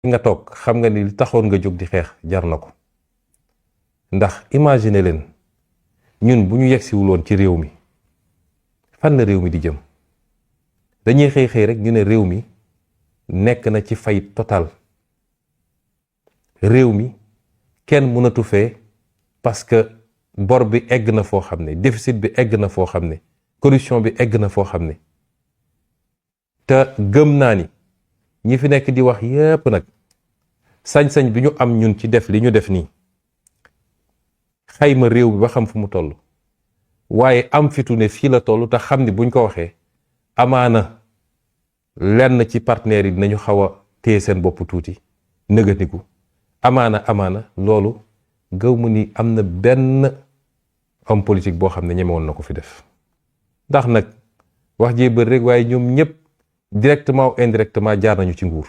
nga toog xam nga ni li taxoon nga jóg di xeex jar na ko ndax imagine leen ñun bu ñu yegsiwul woon ci réew mi fan la réew mi di jëm dañuy xëy rek ñu ne réew mi nekk na ci faillite totale réew mi kenn mënatu fee parce que bor bi egg na foo xam ne déficit bi egg na foo xam ne corruption bi egg na foo xam ne te gëm naa ni ñi fi nekk di wax yépp nag sañ-sañ bi ñu am ñun ci def li ñu def nii xayma réew bi ba xam fu mu toll waaye am fitu ne fii la toll te xam ni buñ ko waxee amaana lenn ci partenaires yi dinañu xaw a téye seen bopp tuuti nëgatiku amaana loolu gëw mu ni am na benn homme politique boo xam ne ñemewoon na ko fi def ndax nag wax jee bër rek waaye ñoom ñëpp directement ou indirectement jaar nañu ci nguur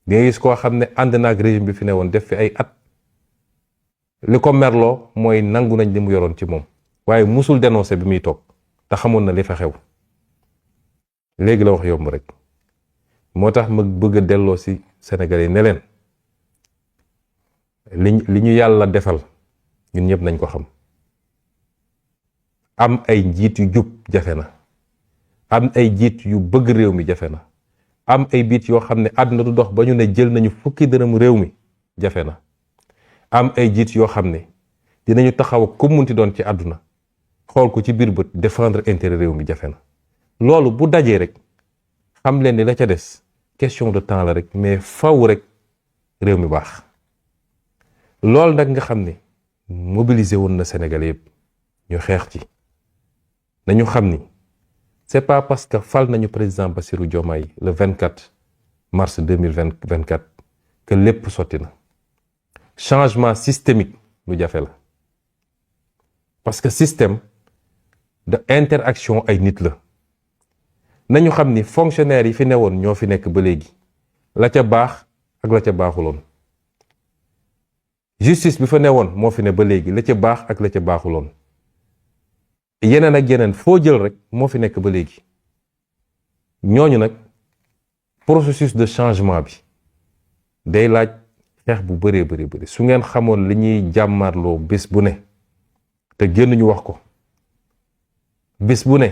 di nga gis koo xam ne ànd naag régime bi fi ne woon def fi ay at li ko merloo mooy nangu nañ li mu yoroon ci moom waaye musul dénoncé bi muy toog te xamoon na li fa xew léegi la wax yomb rek moo tax ma bëgg a delloo si Sénégalais yi ne leen li ñu yàlla defal ñun ñëpp nañ ko xam am ay njiit yu jub jafe na am ay njiit yu bëgg réew mi jafe na am ay biit yoo xam ne àdduna du dox ba ñu ne jël nañu fukki dërëm réew mi jafe na am ay jiit yoo xam ne dinañu taxaw ku munti doon ci àdduna xool ko ci biir bët défendre intérêt réew mi jafe na loolu bu dajee rek xam leen ni la ca des question de temps la rek mais faw rek réew mi baax loolu nag nga xam ne mobiliser woon na Sénégalais yëpp ñu xeex ci nañu xam ni c'est pas parce que fal nañu président Bassirou Diomaye le 24 mars 2024 que lépp sotti na changement systémique lu jafe la parce que système de interaction ay nit la nañu xam ni fonctionnaires yi fi newoon ñoo fi nekk ba léegi la ca baax ak la ca baaxuloon justice bi fa newoon moo fi ne ba léegi la ca baax ak la ca baaxuloon yeneen ak yeneen foo jël rek moo fi nekk ba léegi ñooñu nag processus de changement bi day laaj xeex bu bëree bëri su ngeen xamoon li ñuy jàmmarloo bés bu ne te génn ñu wax ko bés bu ne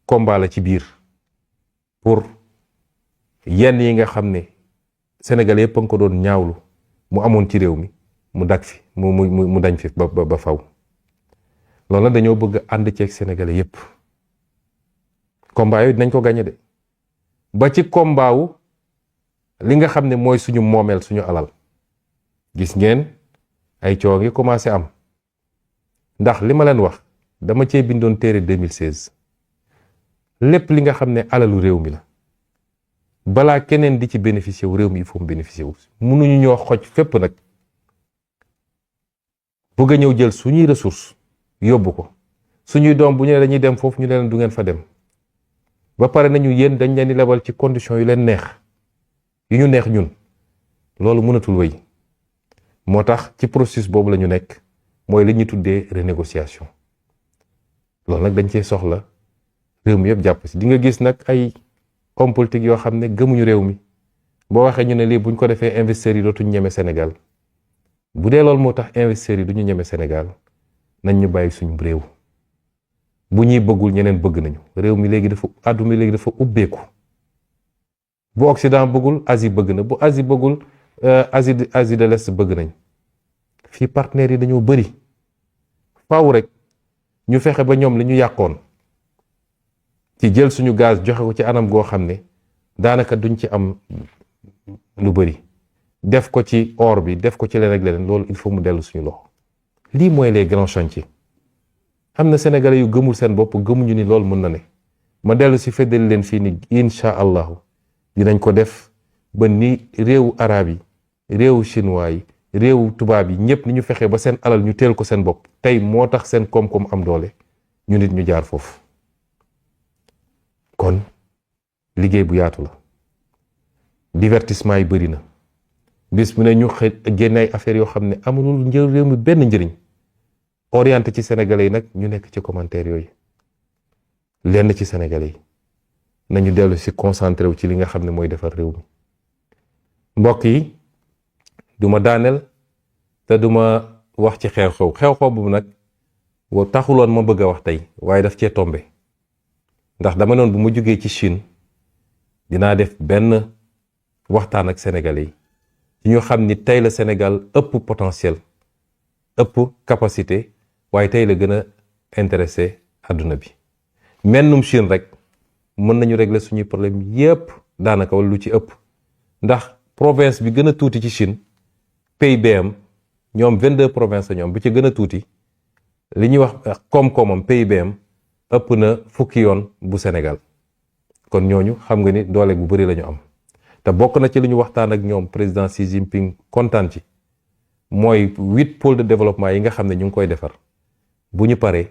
combat la ci biir pour yenn yi nga xam ne Sénégal yëpp a nga ko doon ñaawlu mu amoon ci réew mi mu dak fi mu dañ fi ba faw loolu nag dañoo bëgg ànd ceeg Sénégalais yëpp combat yooyu dinañ ko gagné de ba ci combat wu li nga xam ne mooy suñu moomeel suñu alal gis ngeen ay coow ngi commencé am ndax li ma leen wax dama cee bindoon téere 2016 lépp li nga xam ne alalu réew mi la balaa keneen di ci bénéficier wu réew mi il faut mu bénéficier wu mënuñu ñoo xoj fépp nag bëgg a ñëw jël suñuy ressources yóbbu ko suñuy doom bu ñu ne dañuy dem foofu ñu leen du ngeen fa dem ba pare nañu yéen dañ leen di lebal ci conditions yu leen neex yu ñu neex ñun loolu mënatul wéy moo tax ci processus boobu la ñu nekk mooy li ñuy tuddee renégociation loolu nag dañ cee soxla réew mi yëpp jàpp si di nga gis nag ay homme politique yoo xam ne gëmuñu réew mi boo waxee ñu ne lii buñ ko defee investisseurs yi dootuñu ñeme Sénégal bu dee loolu moo tax investisseurs yi duñu ñeme Sénégal nañ ñu bàyyi suñu réew bu ñuy bëggul ñeneen bëgg nañu réew mi léegi dafa àdduna mi léegi dafa ubbeeku bu Occident bëggul Asie bëgg na bu Asie bëggul Asie de l'Est bëgg nañ fii partenaires yi dañoo bëri faaw rek ñu fexe ba ñoom li ñu yàqoon ci jël suñu gaz joxe ko ci anam goo xam ne daanaka duñ ci am lu bëri def ko ci or bi def ko ci leneen ak leneen loolu il faut mu dellu suñu loxo lii mooy les grands chantiers am na sénégalais yu gëmul seen bopp gëmuñu ni loolu mën na ne ma dellu si feddali leen fii ni incha allahu dinañ ko def ba ni réewu arab yi réewu chinois yi réewu tubaab yi ñëpp ni ñu fexe ba seen alal ñu teel ko seen bopp tey moo tax seen koom-koom am doole ñu nit ñu jaar foofu kon liggéey bu yaatu la divertissement yi bëri na bis mu ne ñu génne ay affaires yoo xam ne amulul réew mi benn njëriñ orienté ci sénégalais yi nag ñu nekk ci commentaire yooyu lenn ci sénégalais yi nañu dellu si concentré wu ci li nga xam ne mooy defar réew mi mbokk yi duma daaneel te duma wax ci xew-xew boobu nag taxuloon ma bëgg a wax tey waaye daf cee tombe ndax dama noon bu ma jógee ci Chine dinaa def benn waxtaan ak Sénégalais yi ñu xam ni tey la Sénégal ëpp potentiel ëpp capacité waaye tey la gën a intéressé àdduna bi mennum Chine rek mën nañu régler suñuy problème yépp daanaka wala lu ci ëpp ndax province bi gën a tuuti ci Chine PIB am ñoom 22 provinces ñoom bi ci gën a tuuti li ñuy wax koom-koomam PIB am ëpp na fukki yoon bu Sénégal kon ñooñu xam nga ni doole bu bari lañu am te bokk na ci li ñu waxtaan ak ñoom président Xi Jinping kontaan ci mooy 8 pôles de développement yi nga xam ne ñu ngi koy defar bu ñu paree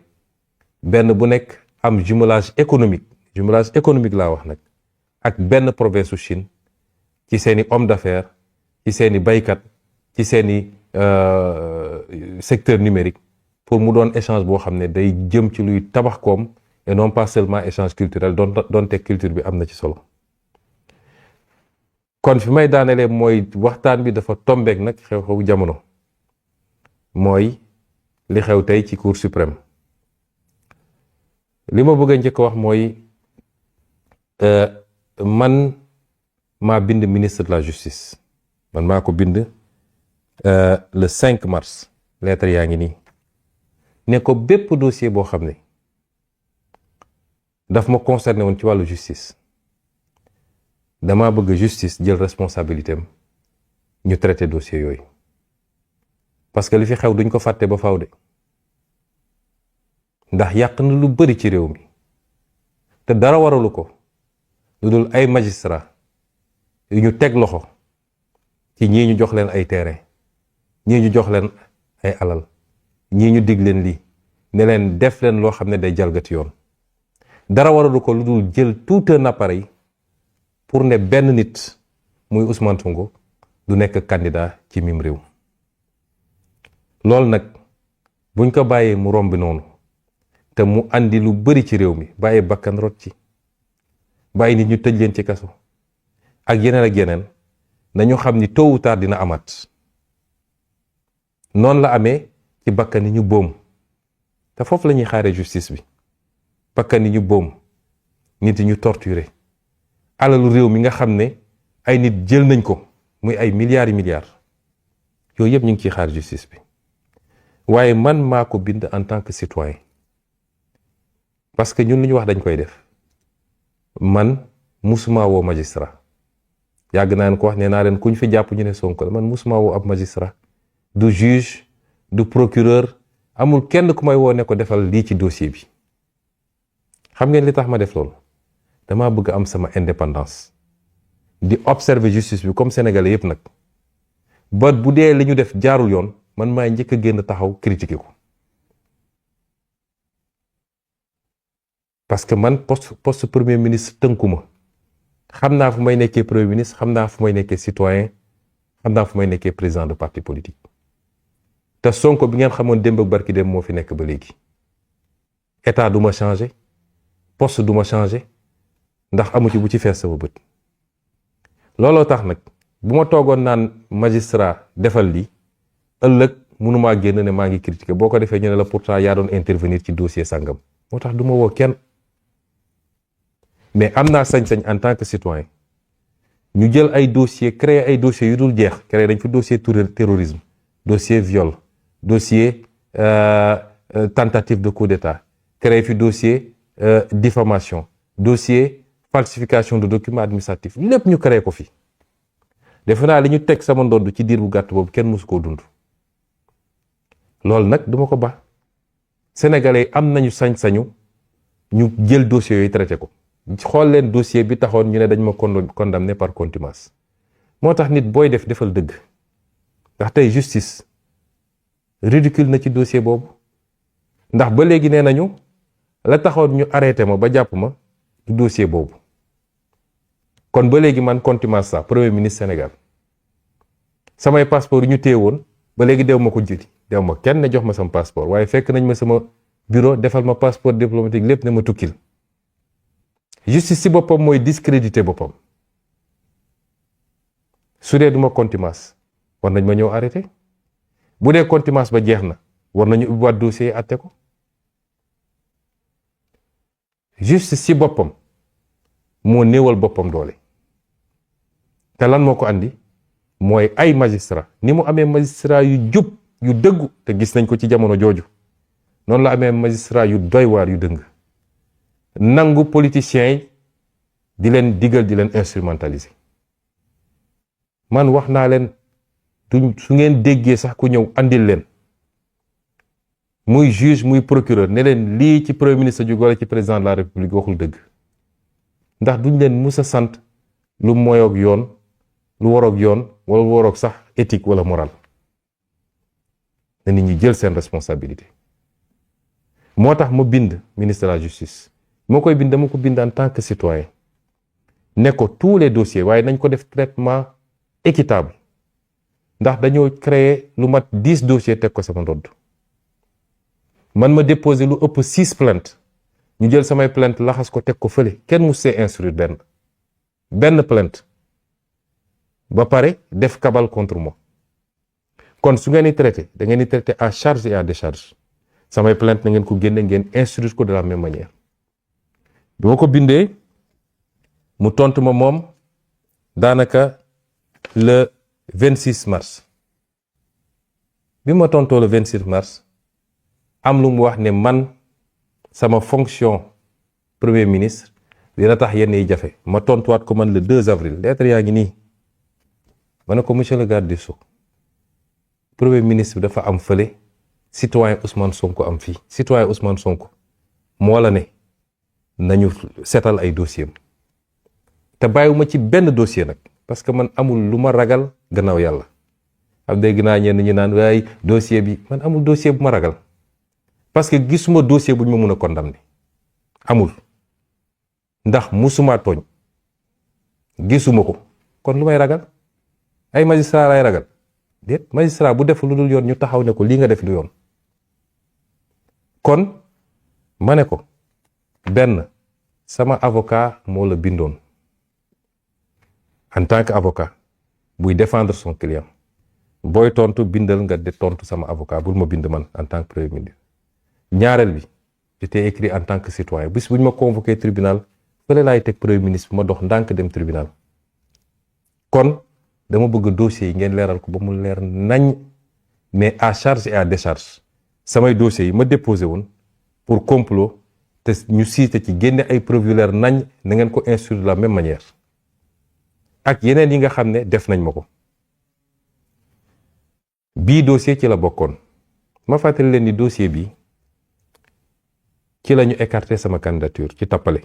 benn bu nekk am jumelage économique laa wax nag ak benn province su Chine ci seeni homme d'affaires ci seeni baykat ci seeni secteur numérique pour mu doon échange boo xam ne day jëm ci luy tabax koom et non pas seulement échange culturel doonte culture bi am na ci solo kon fi may daanelee mooy waxtaan bi dafa tombeek nag xew-xewu jamono mooy li xew tey ci Cour suprême li ma bëgg a njëkk wax mooy man maa bind ministre de la justice man maa ko bind le 5 mars lettre yaa ngi nii ne ko bépp dossier boo xam ne daf ma concerné woon ci wàllu justice dama bëgg justice jël responsabilité am ñu traité dossier yooyu parce que li fi xew duñ ko fàtte ba faaw de ndax yàq na lu bari ci réew mi te dara waralu ko lu dul ay magistrat yu ñu teg loxo ci ñii ñu jox leen ay terrain ñii ñu jox leen ay alal ñii ñu dig leen lii ne leen def leen loo xam ne day jalgati yoon dara waralu ko lu dul jël tout un appareil pour ne benn nit muy Ousmane Sonko du nekk candidat ci mim réew loolu nag buñ ko bàyyee mu romb noonu te mu andi lu bari ci réew mi bàyyi bakkan rot ci bàyyi nit ñu tëj leen ci kaso ak yeneen nañu xam ni tôt ou tard dina amaat noonu la amee ci bakkan yi ñu boom te foofu la ñuy xaaree justice bi bakkan yi ñu boom nit yi ñu torturé alalu réew mi nga xam ne ay nit jël nañ ko muy ay milliards yooyu yëpp ñu ngi ciy xaar justice bi waaye man maa ko bind en tant que citoyen parce que ñun lu ñu wax dañ koy def man musuma woo magistrat yàgg naa leen ko wax nee naa leen ku ñu fi jàpp ñu ne Sonko la man musuma woo ab magistrat du juge du procureur amul kenn ku may woo ne ko defal lii ci dossier bi xam ngeen li tax ma def loolu dama bëgg am sama indépendance di observer justice bi comme sénégalais yépp nag ba bu dee li ñu def jaarul yoon man maay njëkk a génn taxaw critiquer ko parce que man poste premier ministre tënkuma xam naa fu may nekkee premier ministre xam naa fu may nekkee citoyen xam naa fu may nekkee président de parti politique te Sonko bi ngeen xamoon démb ak barki dem moo fi nekk ba léegi état du ma changer poste du ma changer ndax amu ci bu ci fees sama bët looloo tax nag bu ma toogoon naan magistrat defal lii ëllëg mënumaa génn ne maa ngi critiquer boo ko defee ñu ne la pourtant yaa doon intervenir ci dossier sàngam moo tax du ma woo kenn mais am naa sañ-sañ en tant que citoyen ñu jël ay dossier créer ay dossiers yu dul jeex créer dañ fi dossier terrorisme dossier viol dossier tentative de coup d'état créer fi dossier diffamation dossier falsification de documents administratifs lépp ñu créé ko fi defe naa li ñu teg sama ndodd ci diir bu gàtt boobu kenn mësu koo dund loolu nag duma ko ba sénégalais am nañu sañ-sañu ñu jël dossier yooyu traité ko xool leen dossier bi taxoon ñu ne dañ ma condamné par contumace moo tax nit booy defal dëgg ndax tey justice ridicule na ci dossier boobu ndax ba léegi nee nañu la taxoon ñu arrêté ma ba jàpp ma du dossier boobu kon ba léegi man contumace sax premier ministre Sénégal samay passeport yu ñu téye woon ba léegi dew ma ko jëli dew ma kenn ne jox ma sama passeport waaye fekk nañ ma sama bureau defal ma passeport diplomatique lépp ne ma tukkil justice ci boppam mooy discréditer boppam su dee duma contumace war nañ ma ñëw arrêté bu dee contumace ba jeex na war nañu ubbiwaat dossier atte ko. justice ci boppam moo néewal boppam doole te lan moo ko andi mooy ay magistrat ni mu amee magistrat yu jub yu dëggu te gis nañ ko ci jamono jooju noonu la amee magistrat yu doy waar yu dëng nangu politiciens yi di leen digal di leen instrumentaliser. man wax naa leen su ngeen déggee sax ku ñëw andil leen muy juge muy procureur ne leen lii ci premier ministre ju wala ci président de la république waxul dëgg ndax duñ leen mus a sant lu moyoog yoon lu waroog yoon wala lu waroog sax éthique wala moral na nit ñi jël seen responsabilité. moo tax ma bind ministre de la justice moo koy bind dama ko bind en tant que citoyen ne ko tous les dossiers waaye nañ ko def traitement équitable ndax dañoo créer lu mat 10 dossiers teg ko sama ndodd man ma déposé lu ëpp 6 plaintes ñu jël samay plainte laxas ko teg ko fële kenn mu see instruire benn plainte ba pare def cabale contre moi. kon su ngeen di traité da ngeen di traité à charge et à décharge samay plainte na ngeen ko génne ngeen instruire ko de la même manière. bi ma ko bindee mu tontu ma moom daanaka le 26 mars bi ma tontoo le 26 mars am lu mu wax ne man sama fonction premier ministre dina tax yenn yi jafe ma tontuwaat ko man le 2 avril lettre yaa ngi nii ma ne ko monsieur le garde des Sceaux premier ministre bi dafa am fële citoyen Ousmane Sonko am fii citoyen Ousmane Sonko moo la ne nañu seetal ay dossier te bàyyiwuma ci benn dossier nag parce que man amul lu ma ragal gannaaw yàlla am dégg naa ñenn ñi naan waaye dossier bi man amul dossier bu ma ragal parce que gisuma dossier bu ñu ma mën a condamner amul ndax musuma tooñ gisuma ko kon lu may ragal ay magistrat lay ragal déet magistrat bu def lu dul yoon ñu taxaw ne ko lii nga def lu yoon kon ma ne ko benn sama avocat moo la bindoon en tant que avocat buy défendre son client booy tontu bindal nga de tontu sama avocat bul ma bind man en tant que premier ministre. ñaareel bi j'étais écrit en tant que citoyen bis bu ñu ma convoqué tribunal fële laay teg premier ministre bi ma dox ndànk dem tribunal kon dama bëgg dossiers yi ngeen leeral ko ba mu leer nañ mais à charge et à décharge samay dossiers yi ma déposé woon pour complot te ñu cité ci génne ay preuves yu leer nañ na ngeen ko instruire de la même manière ak yeneen yi nga xam ne def nañ ma ko bii dossier ci la bokkoon ma fàttali leen ni dossier bi ci la ñu écarté sama candidature ci tappale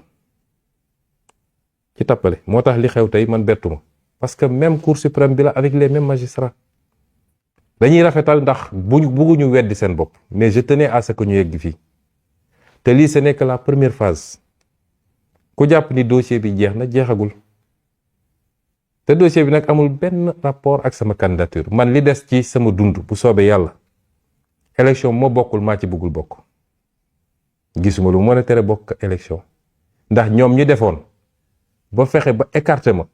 moo tax li xew tey man bettuma parce que même cour suprême bi la avec les mêmes magistrats dañuy rafetal ndax bëgguñu weddi seen bopp mais je tenais à ce que ñu yegg fii te lii ce n'est que la première phase ku jàpp ni dossier bi jeex na jeexagul te dossier bi nag amul benn rapport ak sama candidature man li des ci sama dund bu soobee yàlla élection moo bokkul maa ci bëggul bokk gisuma lu mën a tere bokk élection ndax ñoom ñu defoon ba fexe ba écarté ma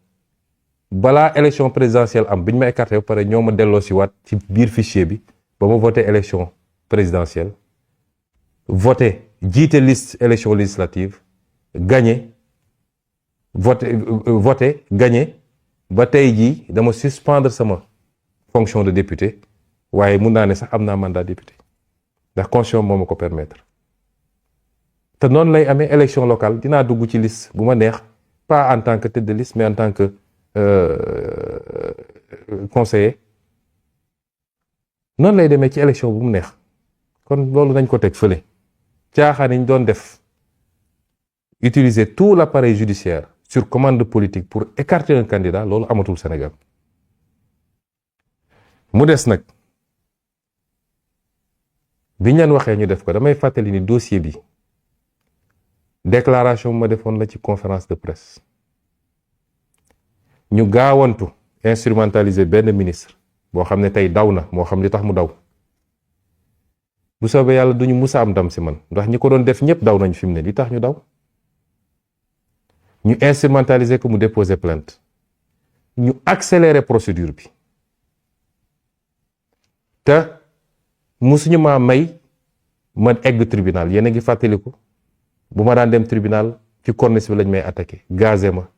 balaa élection présidentielle am bi ñu ma écarté ba pare ñoo ma delloo si waat ci biir fichier bi ba ma voté élection présidentielle voté jiite liste élection législative gagné voté gagné ba tey jii dama suspendre sama fonction de député waaye mun naa ne sax am naa mandat député ndax constitution moo ma ko permettre te noonu lay amee élection locale dinaa dugg ci liste bu ma neex pas en tant que tête de liste mais en tant que conseiller noonu lay demee ci élection bu mu neex kon loolu nañ ko teg fële caaxaan yi ñu doon def utiliser tout l'appareil judiciaire sur commande politique pour écarter un candidat loolu amatul Sénégal mu des nag bi ñu leen waxee ñu def ko damay fàttali ni dossier bi déclaration bu ma defoon la ci conférence de presse ñu gaawantu instrumentaliser benn ministre boo xam ne tey daw na moo xam li tax mu daw bu soobee yàlla duñu musa am ndam si man ndax ñi ko doon def ñëpp daw nañ fi mu ne li tax ñu daw ñu instrumentaliser ko mu déposer plainte ñu accélérer procédure bi te musuñu maa may ma egg tribunal. yéen a ngi fàttaliku bu ma daan dem tribunal ci corniche bi lañ may attaqué, gazé ma,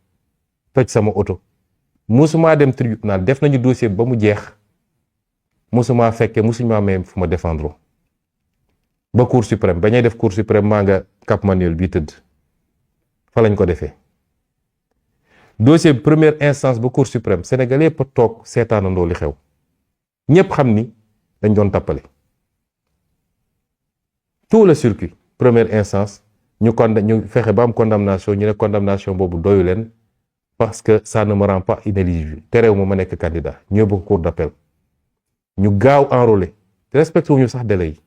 toj sama oto. musumaa dem tribunal, def nañu dossier ba mu jeex, musumaa fekke, musuñu maa may fu ma défendre ba cour suprême. ba ñuy def cour suprême maa nga Cap Manuel bii tëdd, fa lañ ko defee. dossier bi première instance ba cour suprême, sénégalais yëpp toog seetaanandoo li xew, ñëpp xam ni dañ doon tappale. tout le circuit première instance ñu fexe ba am condamnation, ñu ne condamnation boobu doyu leen parce que ça ne me rend pas inéligible, terew ma nekk candidat. ñu yóbbu ko cour d'appel, ñu gaaw enrôler, respecté wuñu sax délai yi.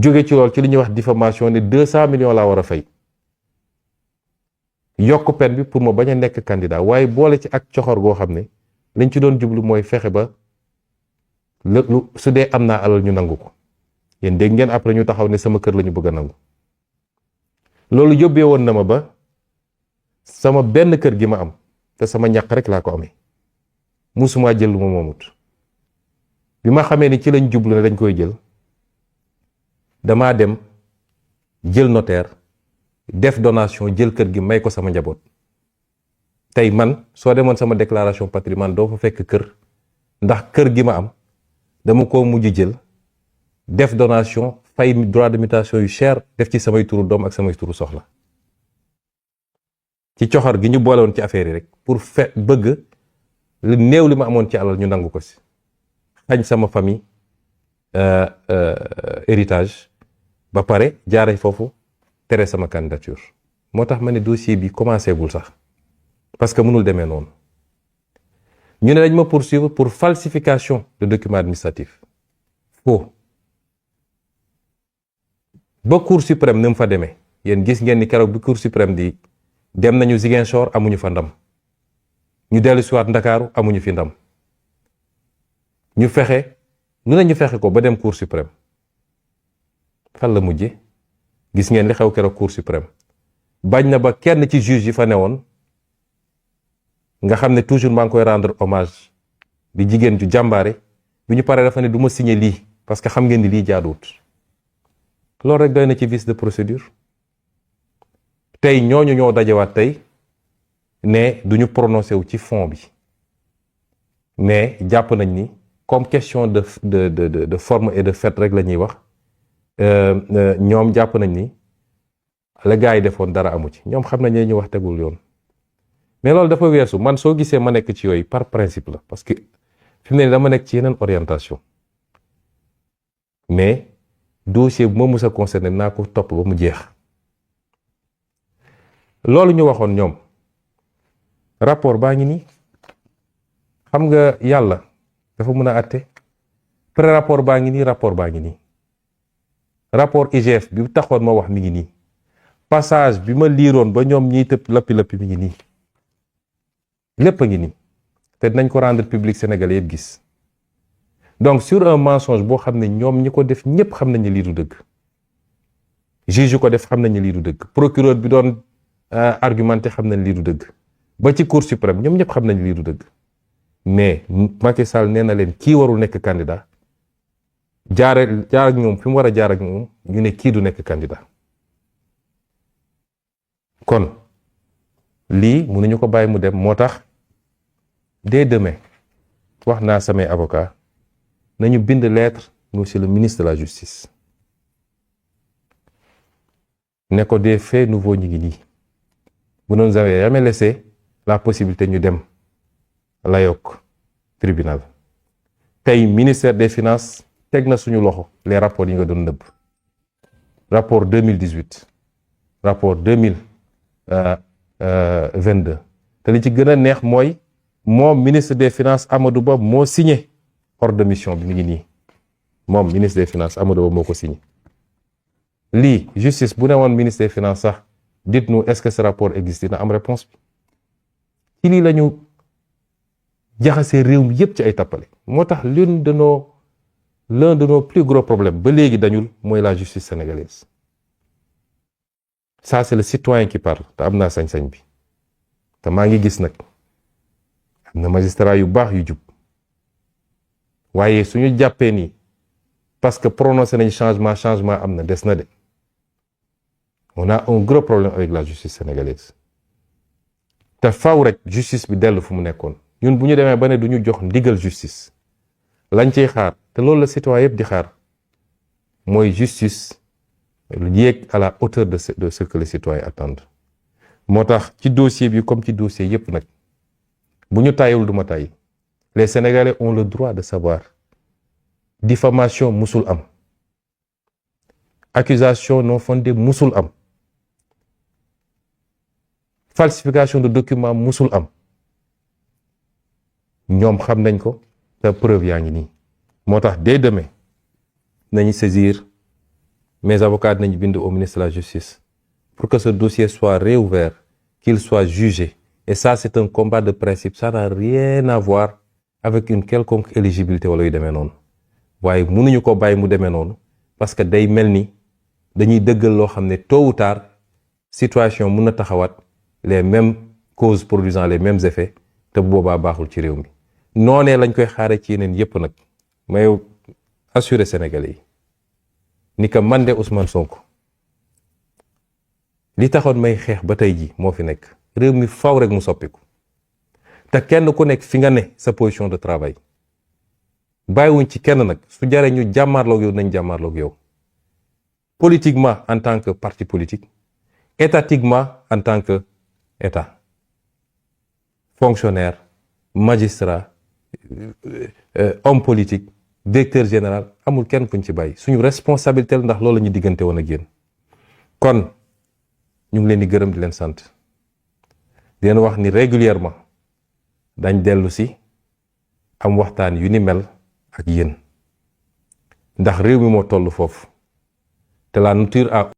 jóge ci lool ci li ñuy wax diffamation ne 200 millions laa war a fay, yokk peine bi pour ma bañ a nekk candidat. waaye boole ci ak coxor goo xam ne lañ ci doon jublu mooy fexe ba su dee am naa alal ñu nangu ko. yéen dégg ngeen après ñu taxaw ne sama kër la ñu bëgg a nangu. loolu yóbbee woon na ma ba sama benn kër gi ma am te sama ñaq rek laa ko amee, musumaa jël lu ma moomut. bi ma xamee ni ci lañ jublu ne dañ koy jël, damaa dem jël notaire, def donation, jël kër gi may ko sama njaboot. tey man soo demoon sama déclaration patrimoine doo fa fekk kër, ndax kër gi ma am dama ko mujj jël, def donation, fay droit de mutation yu cher, def ci samay turu doom ak samay turu soxla. ci coxor gi ñu boole woon ci affaire yi rek pour bëgg lu néew li ma amoon ci alal ñu nangu ko si, xañ sama famille héritage, ba pare jaare foofu tere sama candidature. moo tax ma ne dossier bi commencé gul sax, parce que mënul demee noonu. ñu ne dañ ma poursuivre pour falsification de document administratif faux. ba cour suprême ni mu fa demee, yéen gis ngeen ni keroog bi cour suprême di dem nañu Ziguinchor, amuñu fa ndam. ñu dellu siwaat Ndakaaru, amuñu fi ndam. ñu fexe nu ne ñu fexe ko ba dem cour suprême. fan la mujje? gis ngeen li xew keroog cour suprême. bañ na ba kenn ci juge yi fa newoon, nga xam ne toujours maa ngi koy rendre hommage, di jigéen ju jàmbaare, bi ñu paree dafa ne du ma signer lii parce que xam ngeen ni lii jaaduwut. loolu rek doy na ci vice de procédure. tey ñooñu ñoo dajewaat tey ne duñu prononcé wu ci fond bi, mais jàpp nañ ni comme question de forme et de fait rek la ñuy wax, ñoom jàpp nañ ni la gars yi defoon dara amu ci. ñoom xam nañ ne ñu wax tegul yoon. mais loolu dafa weesu. man soo gisee ma nekk ci yooyu par principe la, parce que fi mu ne dama nekk ci yeneen orientation, mais dossier bu ma mus a concerné naa ko topp ba mu jeex. loolu ñu waxoon ñoom, rapport baa ngi nii. xam nga yàlla dafa mën a àtte. pré rapport baa ngi nii, rapport baa ngi nii. rapport IGF bi taxoon ma wax mi ngi nii. passage bi ma liiroon ba ñoom ñiy tëb lappi mi ngi nii. lépp a ngi nii te dinañ ko rendre public sénégalais yëpp gis. donc sur un mensonge boo xam ne ñoom ñi ko def ñëpp xam nañ ne lii du dëgg. juge yu ko def xam nañ ne lii du dëgg. procureur bi doon argumenté xam nañ lii du dëgg. ba ci cour suprême ñoom ñëpp xam nañ lii du dëgg. mais Macky Sall nee na leen kii warul nekk candidat. jaar ak ñoom fi mu war a jaar ak ñoom ñu ne kii du nekk candidat. kon lii mënuñu ko bàyyi mu dem. moo tax dès demain wax naa samay avocat nañu bind lettre monsieur le ministre de la justice ne ko des faits nouveaux ñu ngi nii. vous ne nous avez jamais laissé la possibilité ñu dem layoog tribunal. tey ministère des finances teg na suñu loxo les rapports yi nga doon nëbb. rapport 2018 rapport 2022 te li ci gën a neex mooy moom ministre des finances Amadou Ba moo signé ordre de mission bi mi ngi nii. moom ministre des finances Amadou Ba moo ko signé. lii justice bu ne woon ministre des finances sax dites-nous est-ce que ce rapport existe, dina am réponse bi. ci lii la ñu jaxasee réew mi yépp ci ay tappale. moo tax l'un de nos plus gros problèmes ba léegi dañul mooy la justice sénégalaise. ça c'est le citoyen qui parle te am naa sañ-sañ bi te maa ngi gis nag am na magistrat yu baax yu jub waaye suñu jàppee ni parce que prononcé nañ changement am na des na de. On a un gros problème avec la justice sénégalaise te faw rek justice bi dellu fu mu nekkoon ñun bu ñu demee ba ne du ñu jox ndigal justice lañ ciy xaar te loolu la citoyen yëpp di xaar mooy justice yéeg à la hauteur de ce que les citoyens attendent. moo tax ci dossier bi comme ci dossier yëpp nag bu ñu tàyyiwul du ma tàyyi les Sénégalais ont le droit de savoir diffamation musul am accusation non fondée musul am falsification de documents musul am ñoom xam nañ ko te preuve yaa ngi nii moo tax dès demain nañu saisir mes avocats nañu bind au ministre de la Justice pour que ce dossier soit réouvert, qu'il soit jugé. Et ça, c'est un combat de principe. Ça n'a rien à voir avec une quelconque éligibilité wala yu demee noonu waaye mënuñu ko bàyyi mu demee noonu parce que day mel ni dañuy dëggal loo xam ne tôt ou tard situation mun na taxawaat les mêmes causes produisant les mêmes effets te boobaa baaxul ci réew mi. noonee lañ koy xaare ci yeneen yépp nag may assurer Sénégalais yi ni que man de Ousmane Sonko li taxoon may xeex ba tey ji moo fi nekk réew mi faw rek mu soppiku te kenn ku nekk fi nga ne sa position de travail bàyyiwuñ ci kenn nag su jaree ñu jàmmaarloog yow nañ jàmmaarloog yow politiquement en tant que parti politique étatiquement en tant que état fonctionnaire magistrat homme politique directeur général amul kenn kuñ ci bàyyi suñu responsabilité la ndax loolu la ñu diggante woon ak yéen kon ñu ngi leen di gërëm di leen sant di leen wax ni régulièrement dañ dellu si am waxtaan yu ni mel ak yéen ndax réew mi moo toll foofu te la nature a